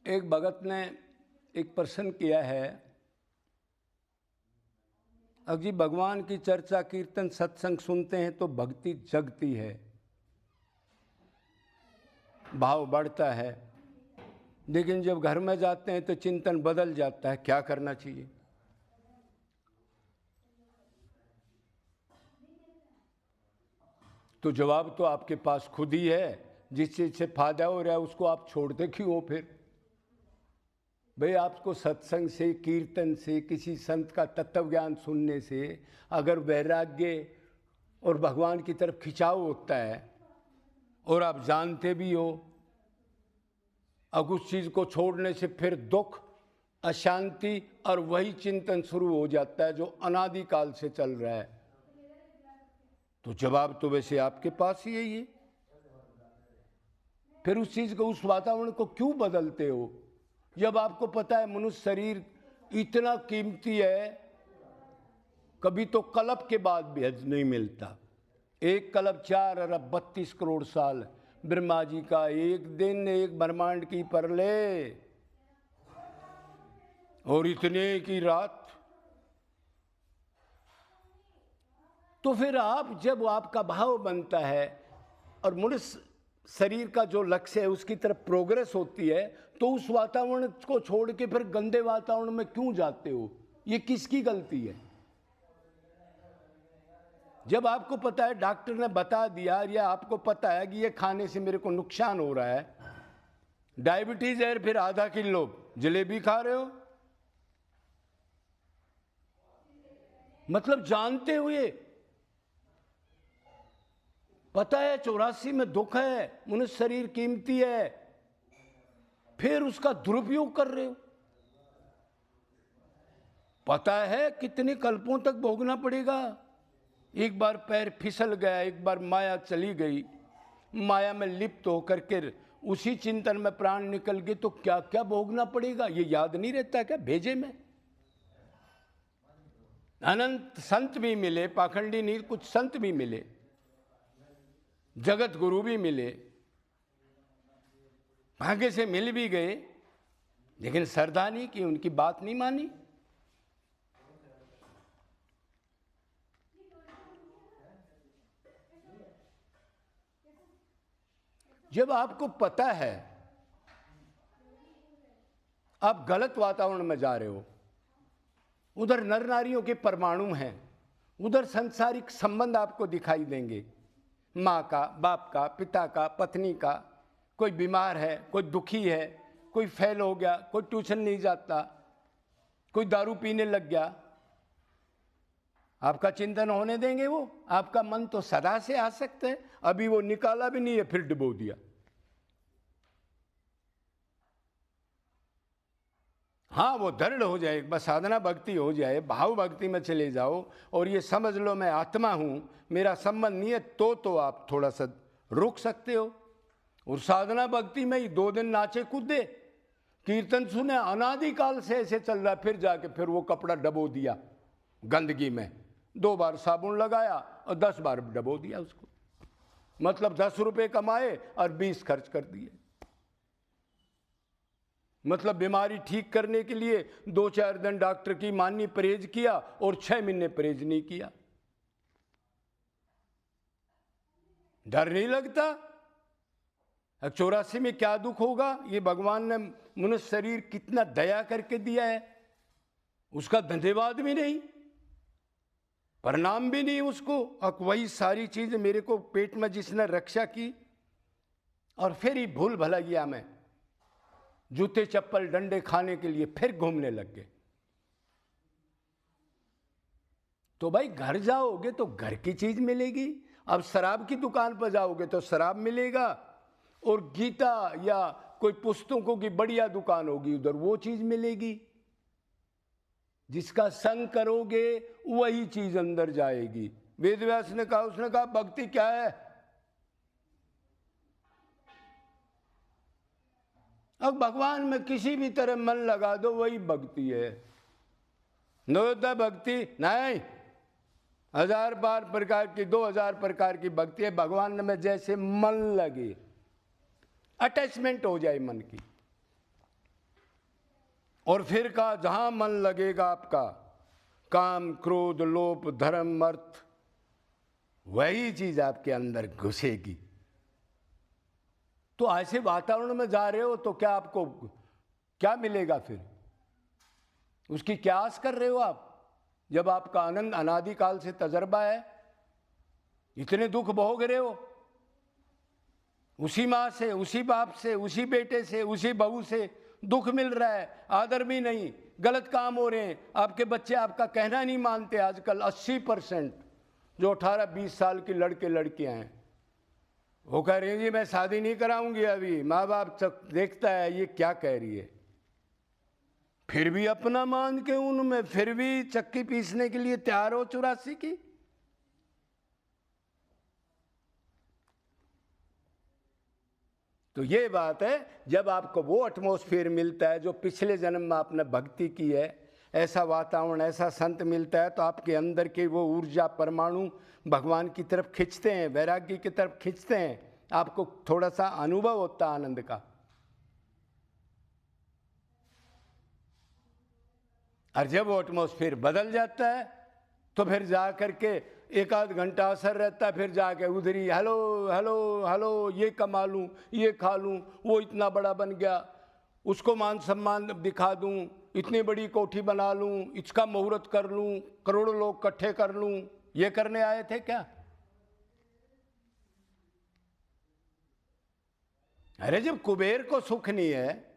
एक भगत ने एक प्रश्न किया है, अब जी भगवान की चर्चा कीर्तन सत्संग सुनते हैं तो भक्ति जगती है, भाव बढ़ता है, लेकिन जब घर में जाते हैं तो चिंतन बदल जाता है, क्या करना चाहिए? तो जवाब तो आपके पास खुद ही है। जिस चीज से फायदा हो रहा है उसको आप छोड़ते क्यों हो फिर? भाई आपको सत्संग से, कीर्तन से, किसी संत का तत्व ज्ञान सुनने से अगर वैराग्य और भगवान की तरफ खिंचाव होता है और आप जानते भी हो, अब उस चीज को छोड़ने से फिर दुख, अशांति और वही चिंतन शुरू हो जाता है जो अनादिकाल से चल रहा है। तो जवाब तो वैसे आपके पास ही यही है। फिर उस चीज को, उस वातावरण को क्यों बदलते हो जब आपको पता है मनुष्य शरीर इतना कीमती है, कभी तो कल्प के बाद भी हज नहीं मिलता। एक कल्प 4 अरब 32 करोड़ साल, ब्रह्मा जी का एक दिन एक ब्रह्मांड की परले और इतने की रात। तो फिर आप, जब आपका भाव बनता है और मनुष्य शरीर का जो लक्ष्य है उसकी तरफ प्रोग्रेस होती है, तो उस वातावरण को छोड़ के फिर गंदे वातावरण में क्यों जाते हो? ये किसकी गलती है? जब आपको पता है, डॉक्टर ने बता दिया या आपको पता है कि ये खाने से मेरे को नुकसान हो रहा है, डायबिटीज है, फिर आधा किलो जलेबी खा रहे हो, मतलब जानते हुए पता है 84 में दुख है, मनुष्य शरीर कीमती है, फिर उसका दुरुपयोग कर रहे हो। पता है कितने कल्पों तक भोगना पड़ेगा। एक बार पैर फिसल गया, एक बार माया चली गई, माया में लिप्त होकर के उसी चिंतन में प्राण निकल गए, तो क्या क्या भोगना पड़ेगा ये याद नहीं रहता क्या भेजे में? अनंत संत भी मिले, पाखंडी नहीं, कुछ संत भी मिले, जगत गुरु भी मिले, भाग्य से मिल भी गए, लेकिन श्रद्धा नहीं की, उनकी बात नहीं मानी। जब आपको पता है आप गलत वातावरण में जा रहे हो, उधर नर नारियों के परमाणु हैं, उधर सांसारिक संबंध आपको दिखाई देंगे, माँ का, बाप का, पिता का, पत्नी का, कोई बीमार है, कोई दुखी है, कोई फेल हो गया, कोई ट्यूशन नहीं जाता, कोई दारू पीने लग गया, आपका चिंतन होने देंगे? वो आपका मन तो सदा से आ सकता है, अभी वो निकाला भी नहीं है फिर डुबो दिया। हाँ, वो दृढ़ हो जाए, बस साधना भक्ति हो जाए, भाव भक्ति में चले जाओ और ये समझ लो मैं आत्मा हूं, मेरा संबंध नहीं है, तो आप थोड़ा सा रुक सकते हो। और साधना भक्ति में ही 2 दिन नाचे कूदे, कीर्तन सुने, अनादिकाल से ऐसे चल रहा, फिर जाके फिर वो कपड़ा डबो दिया गंदगी में, 2 बार साबुन लगाया और 10 बार डबो दिया उसको, मतलब 10 रुपए कमाए और 20 खर्च कर दिए। मतलब बीमारी ठीक करने के लिए 2-4 दिन डॉक्टर की मानी परहेज किया और 6 महीने परहेज नहीं किया। डर नहीं लगता? 84 में क्या दुख होगा? ये भगवान ने मनुष्य शरीर कितना दया करके दिया है, उसका धन्यवाद भी नहीं, प्रणाम भी नहीं उसको। और वही सारी चीज मेरे को पेट में जिसने रक्षा की, और फिर ही भूल भलैया में जूते चप्पल डंडे खाने के लिए फिर घूमने लग गए। तो भाई घर जाओगे तो घर की चीज मिलेगी, अब शराब की दुकान पर जाओगे तो शराब मिलेगा, और गीता या कोई पुस्तकों की बढ़िया दुकान होगी उधर वो चीज मिलेगी। जिसका संग करोगे वही चीज अंदर जाएगी। वेदव्यास ने कहा, उसने कहा भक्ति क्या है? अब भगवान में किसी भी तरह मन लगा दो वही भक्ति है। नवोदय भक्ति नहीं, 1000 बार प्रकार की, 2000 प्रकार की भक्ति है। भगवान में जैसे मन लगे, अटैचमेंट हो जाए मन की। और फिर कहा जहां मन लगेगा आपका, काम क्रोध लोभ धर्म अर्थ, वही चीज आपके अंदर घुसेगी। तो ऐसे वातावरण में जा रहे हो तो क्या आपको क्या मिलेगा फिर? उसकी क्या आस कर रहे हो आप, जब आपका आनंद अनादिकाल से तजर्बा है? इतने दुख भोग रहे हो, उसी माँ से, उसी बाप से, उसी बेटे से, उसी बहू से दुख मिल रहा है, आदर भी नहीं, गलत काम हो रहे हैं, आपके बच्चे आपका कहना नहीं मानते। आजकल 80% जो 18-20 साल की लड़के लड़कियां हैं वो कह रही हैं जी मैं शादी नहीं कराऊंगी अभी, माँ बाप देखता है ये क्या कह रही है, फिर भी अपना मान के उनमें फिर भी चक्की पीसने के लिए तैयार हो 84 की। तो ये बात है, जब आपको वो एटमॉस्फेयर मिलता है जो पिछले जन्म में आपने भक्ति की है, ऐसा वातावरण, ऐसा संत मिलता है, तो आपके अंदर के वो ऊर्जा परमाणु भगवान की तरफ खींचते हैं, वैराग्य की तरफ खींचते हैं, आपको थोड़ा सा अनुभव होता है आनंद का। और जब वो एटमॉस्फेयर बदल जाता है तो फिर जा करके एक आध घंटा असर रहता है, फिर जाके उधर ही हेलो हेलो हेलो, ये कमा लूँ, ये खा लूँ, वो इतना बड़ा बन गया, उसको मान सम्मान दिखा दूँ, इतनी बड़ी कोठी बना लूँ, इसका मुहूर्त कर लूँ, करोड़ों लोग इकट्ठे कर लूँ। ये करने आए थे क्या? अरे जब कुबेर को सुख नहीं है,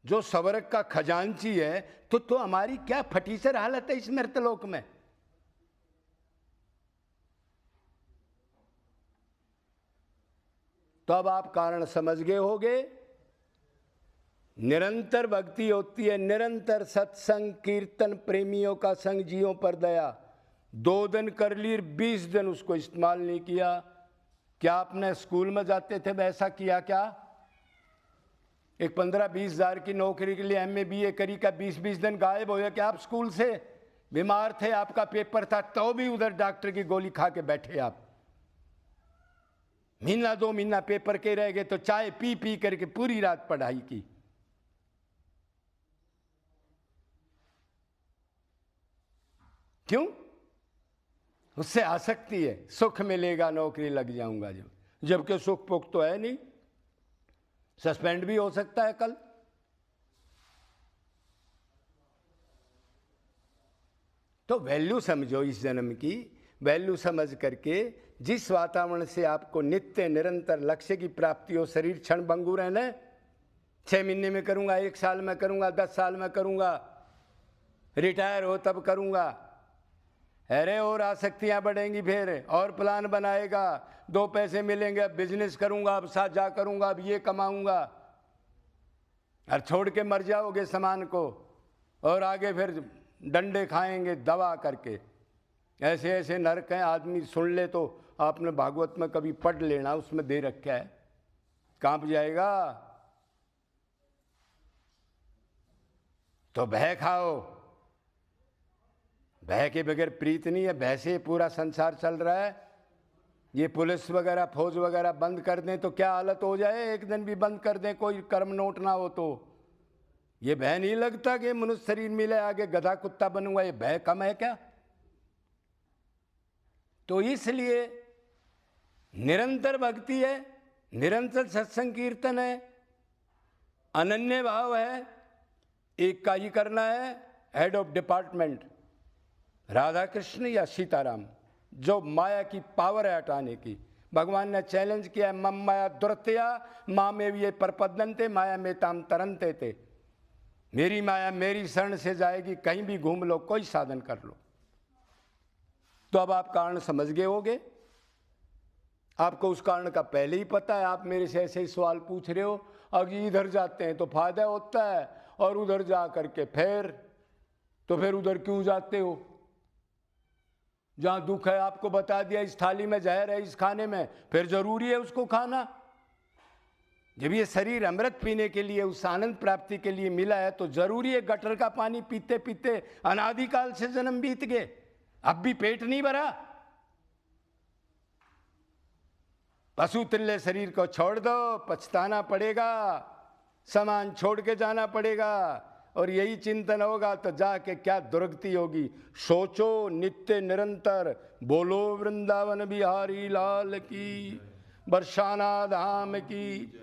जो स्वर्ग का खजांची है, तो हमारी क्या फटीचर हालत है इस मृतलोक में। तो अब आप कारण समझ गए होगे। निरंतर भक्ति होती है, निरंतर सत्संग कीर्तन, प्रेमियों का संग, जियों पर दया। 2 दिन कर ली, 20 दिन उसको इस्तेमाल नहीं किया। क्या आपने स्कूल में जाते थे वैसा किया क्या? एक 15-20 हजार की नौकरी के लिए MA BA करी का 20-20 दिन गायब हो गया क्या आप स्कूल से? बीमार थे, आपका पेपर था, तो भी उधर डॉक्टर की गोली खा के बैठे आप। महीना 2 महीना पेपर के रह गए तो चाय पी पी करके पूरी रात पढ़ाई की। क्यों? उससे आसक्ति है, सुख मिलेगा, नौकरी लग जाऊंगा, जबकि सुख पुख तो है नहीं, सस्पेंड भी हो सकता है कल। तो वैल्यू समझो, इस जन्म की वैल्यू समझ करके जिस वातावरण से आपको नित्य निरंतर लक्ष्य की प्राप्ति हो, शरीर क्षण भंगुर रहना, 6 महीने में करूंगा, 1 साल में करूंगा, 10 साल में करूंगा, रिटायर हो तब करूंगा। अरे और आसक्तियां बढ़ेंगी, फिर और प्लान बनाएगा, 2 पैसे मिलेंगे, अब बिजनेस करूंगा, अब साझा करूंगा, अब ये कमाऊंगा, और छोड़ के मर जाओगे सामान को, और आगे फिर डंडे खाएंगे दवा करके। ऐसे ऐसे नरक हैं, आदमी सुन ले तो आपने भागवत में कभी पढ़ लेना, उसमें दे रखा है, कांप जाएगा। तो भय खाओ, भय के बगैर प्रीत नहीं है, भय से पूरा संसार चल रहा है। ये पुलिस वगैरह फौज वगैरह बंद कर दें तो क्या हालत हो जाए, एक दिन भी बंद कर दें, कोई कर्म नोट ना हो तो ये भय नहीं लगता कि मनुष्य शरीर मिले आगे गधा कुत्ता बनूंगा, ये भय कम है क्या? तो इसलिए निरंतर भक्ति है, निरंतर सत्संग कीर्तन है, अनन्य भाव है, एक का ही करना है, head of department Radha Krishna या सीताराम, जो माया की पावर है हटाने की। भगवान ने चैलेंज किया है, मम माया दुरत्या माँ में ये परपदनते माया में ताम तरनते थे। मेरी माया मेरी शरण से जाएगी, कहीं भी घूम लो, कोई साधन कर लो। तो अब आप कारण समझ गए होगे, आपको उस कारण का पहले ही पता है। आप मेरे से ऐसे ही सवाल पूछ रहे हो, अगर इधर जाते हैं तो फायदा होता है और उधर जा करके फिर उधर क्यों जाते हो? जहां दुख है आपको बता दिया, इस थाली में जहर है, इस खाने में, फिर जरूरी है उसको खाना। जब ये शरीर अमृत पीने के लिए, उस आनंद प्राप्ति के लिए मिला है, तो जरूरी है। गटर का पानी पीते पीते अनादिकाल से जन्म बीत गए, अब भी पेट नहीं भरा। पशु तुल्य शरीर को छोड़ दो, पछताना पड़ेगा। सामान छोड़ के जाना पड़ेगा। और यही चिंतन होगा तो जाके क्या दुर्गति होगी। सोचो नित्य निरंतर, बोलो वृंदावन बिहारी लाल की, बरसाना धाम की।